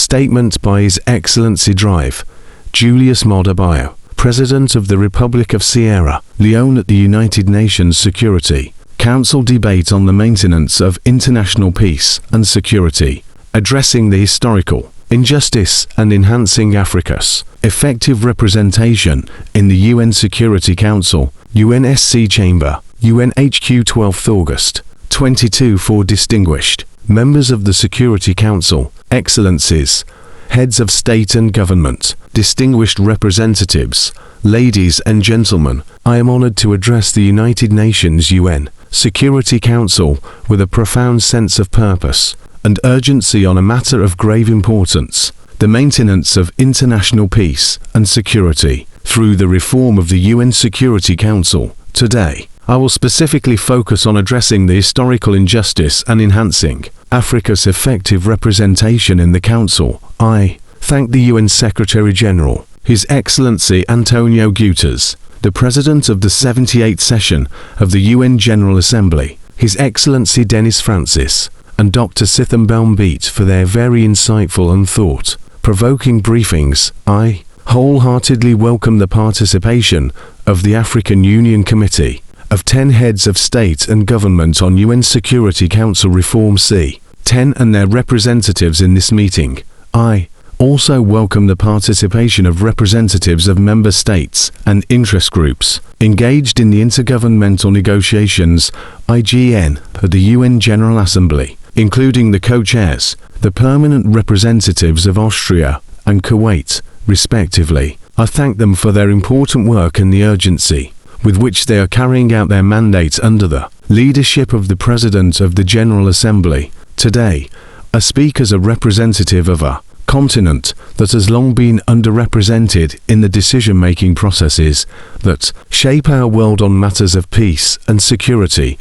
Statement by His Excellency Drive, Julius Maada Bio, President of the Republic of Sierra Leone at the United Nations Security Council debate on the maintenance of international peace and security, addressing the historical injustice and enhancing Africa's effective representation in the UN Security Council, UNSC Chamber, UNHQ 12th August 22 for distinguished members of the Security Council, Excellencies, heads of state and government, distinguished representatives, ladies and gentlemen, I am honored to address the United Nations UN Security Council with a profound sense of purpose and urgency on a matter of grave importance, the maintenance of international peace and security through the reform of the UN Security Council. Today, I will specifically focus on addressing the historical injustice and enhancing Africa's effective representation in the Council. I thank the UN Secretary-General, His Excellency Antonio Guterres, the President of the 78th Session of the UN General Assembly, His Excellency Denis Francis, and Dr. Sithenboum Beat for their very insightful and thought-provoking briefings. I wholeheartedly welcome the participation of the African Union Committee of 10 heads of state and government on UN Security Council Reform C10 and their representatives in this meeting. I also welcome the participation of representatives of member states and interest groups engaged in the intergovernmental negotiations (IGN) at the UN General Assembly, including the co-chairs, the permanent representatives of Austria and Kuwait, respectively. I thank them for their important work and the urgency with which they are carrying out their mandate under the leadership of the President of the General Assembly. Today, I speak as a representative of a continent that has long been underrepresented in the decision-making processes that shape our world on matters of peace and security.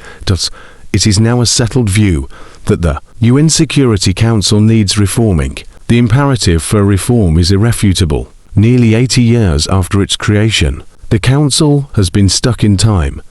It is now a settled view that the UN Security Council needs reforming. The imperative for reform is irrefutable. Nearly 80 years after its creation, the Council has been stuck in time.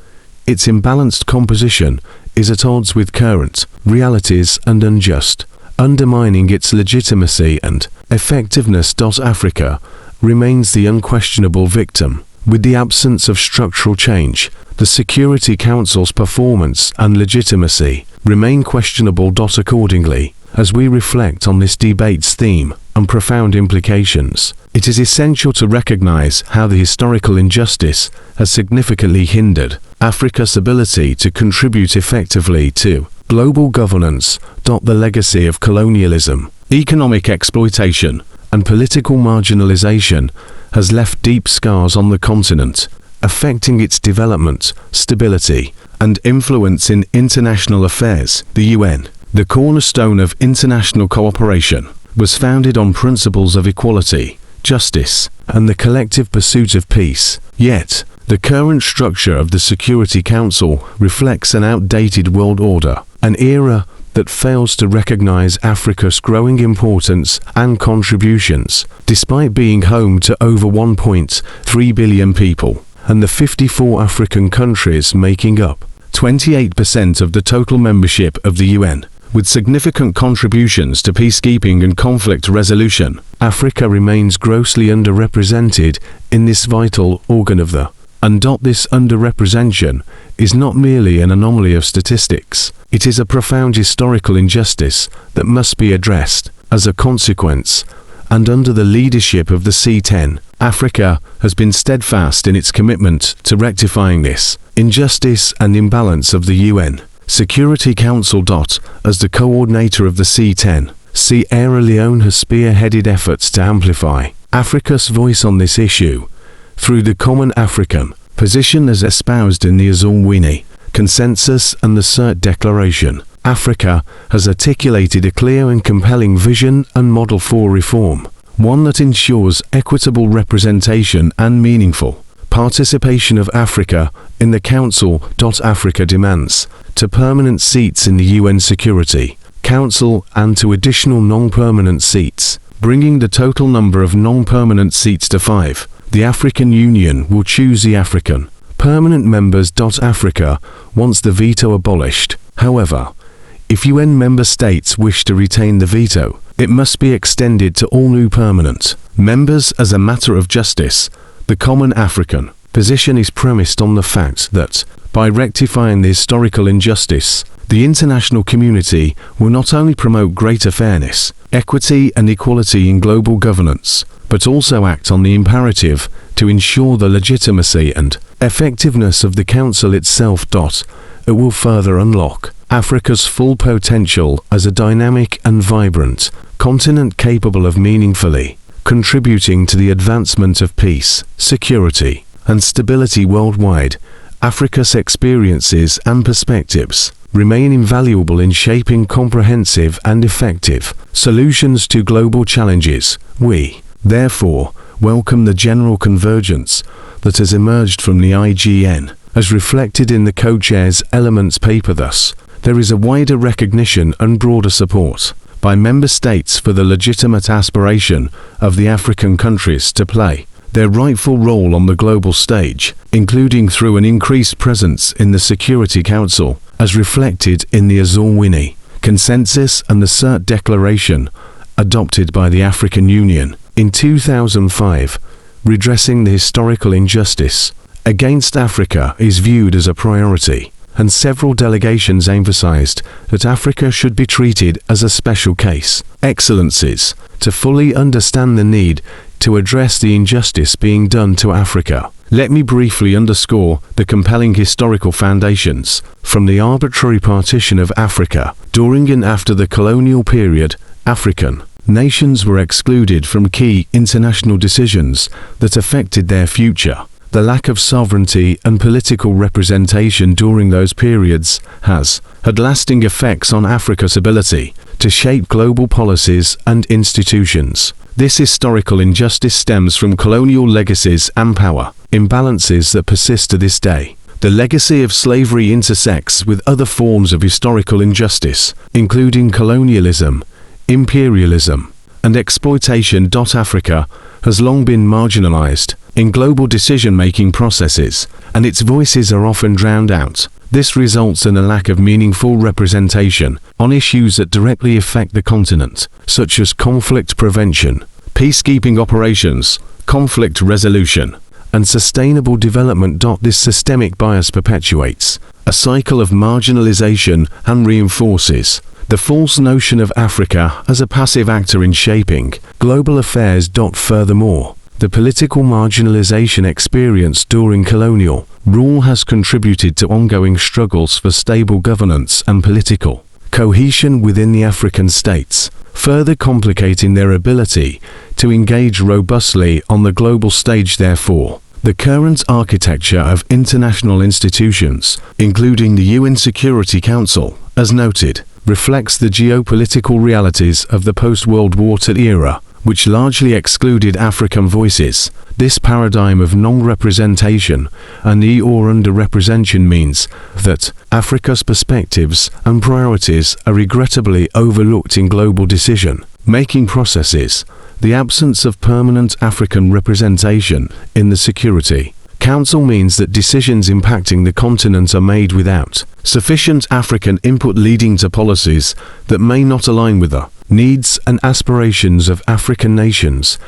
Its imbalanced composition is at odds with current realities and unjust, undermining its legitimacy and effectiveness. Africa remains the unquestionable victim. With the absence of structural change, the Security Council's performance and legitimacy remain questionable. Accordingly, as we reflect on this debate's theme and profound implications, it is essential to recognize how the historical injustice has significantly hindered Africa's ability to contribute effectively to global governance. The legacy of colonialism, economic exploitation, and political marginalization has left deep scars on the continent, affecting its development, stability, and influence in international affairs. The UN, the cornerstone of international cooperation, was founded on principles of equality, justice, and the collective pursuit of peace. Yet, the current structure of the Security Council reflects an outdated world order, an era that fails to recognize Africa's growing importance and contributions. Despite being home to over 1.3 billion people, and the 54 African countries making up 28% of the total membership of the UN, with significant contributions to peacekeeping and conflict resolution, Africa remains grossly underrepresented in this vital organ of the and. This underrepresentation is not merely an anomaly of statistics, it is a profound historical injustice that must be addressed. As a consequence, and under the leadership of the C10, Africa has been steadfast in its commitment to rectifying this injustice and imbalance of the UN Security Council. As the coordinator of the C10, Sierra Leone has spearheaded efforts to amplify Africa's voice on this issue through the Common African Position as espoused in the Azulwini Consensus and the Sirte Declaration. Africa has articulated a clear and compelling vision and model for reform, one that ensures equitable representation and meaningful participation of Africa in the Council. Africa demands to permanent seats in the UN Security Council and to additional non-permanent seats, bringing the total number of non-permanent seats to 5. The African Union will choose the African permanent members. Africa wants the veto abolished. However, If UN member states wish to retain the veto, it must be extended to all new permanent members as a matter of justice. The common African position is premised on the fact that, by rectifying the historical injustice, the international community will not only promote greater fairness, equity and equality in global governance, but also act on the imperative to ensure the legitimacy and effectiveness of the Council itself. It will further unlock Africa's full potential as a dynamic and vibrant continent capable of meaningfully contributing to the advancement of peace, security, and stability worldwide. Africa's experiences and perspectives remain invaluable in shaping comprehensive and effective solutions to global challenges. We, therefore, welcome the general convergence that has emerged from the IGN, as reflected in the co-chair's Elements paper. Thus, there is a wider recognition and broader support by member states for the legitimate aspiration of the African countries to play their rightful role on the global stage, including through an increased presence in the Security Council, as reflected in the Azawini Consensus and the CERT Declaration, adopted by the African Union in 2005. Redressing the historical injustice against Africa is viewed as a priority, and several delegations emphasized that Africa should be treated as a special case. Excellencies, to fully understand the need to address the injustice being done to Africa, let me briefly underscore the compelling historical foundations. From the arbitrary partition of Africa during and after the colonial period, African nations were excluded from key international decisions that affected their future. The lack of sovereignty and political representation during those periods has had lasting effects on Africa's ability to shape global policies and institutions. This historical injustice stems from colonial legacies and power imbalances that persist to this day. The legacy of slavery intersects with other forms of historical injustice, including colonialism, imperialism, and exploitation. Africa has long been marginalized in global decision-making processes, and its voices are often drowned out. This results in a lack of meaningful representation on issues that directly affect the continent, such as conflict prevention, peacekeeping operations, conflict resolution, and sustainable development. This systemic bias perpetuates a cycle of marginalization and reinforces the false notion of Africa as a passive actor in shaping global affairs. Furthermore, the political marginalization experienced during colonial rule has contributed to ongoing struggles for stable governance and political cohesion within the African states, further complicating their ability to engage robustly on the global stage. Therefore, the current architecture of international institutions, including the UN Security Council, as noted, reflects the geopolitical realities of the post-World War II era, which largely excluded African voices. This paradigm of non-representation and or underrepresentation means that Africa's perspectives and priorities are regrettably overlooked in global decision-making processes. The absence of permanent African representation in the Security Council means that decisions impacting the continent are made without sufficient African input, leading to policies that may not align with the needs and aspirations of African nations.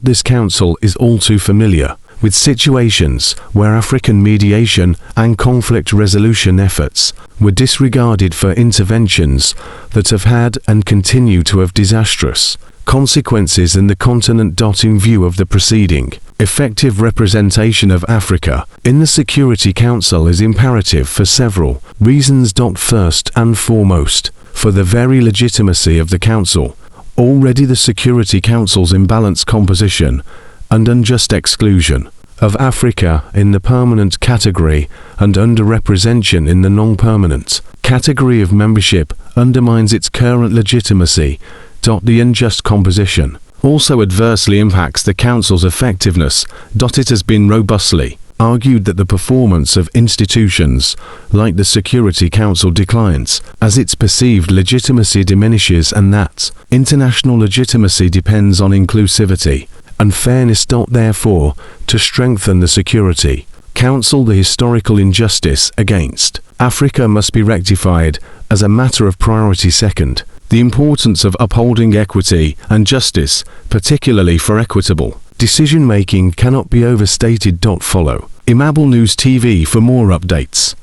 This council is all too familiar with situations where African mediation and conflict resolution efforts were disregarded for interventions that have had and continue to have disastrous consequences in the continent. In view of the preceding, effective representation of Africa in the Security Council is imperative for several reasons. First and foremost, for the very legitimacy of the Council. Already the Security Council's imbalanced composition and unjust exclusion of Africa in the permanent category and underrepresentation in the non-permanent category of membership undermines its current legitimacy. The unjust composition also adversely impacts the Council's effectiveness. It has been robustly argued that the performance of institutions like the Security Council declines as its perceived legitimacy diminishes, and that international legitimacy depends on inclusivity and fairness. Therefore, to strengthen the Security Council, the historical injustice against Africa must be rectified as a matter of priority. Second, the importance of upholding equity and justice, particularly for equitable decision-making, cannot be overstated. Follow Imable News TV for more updates.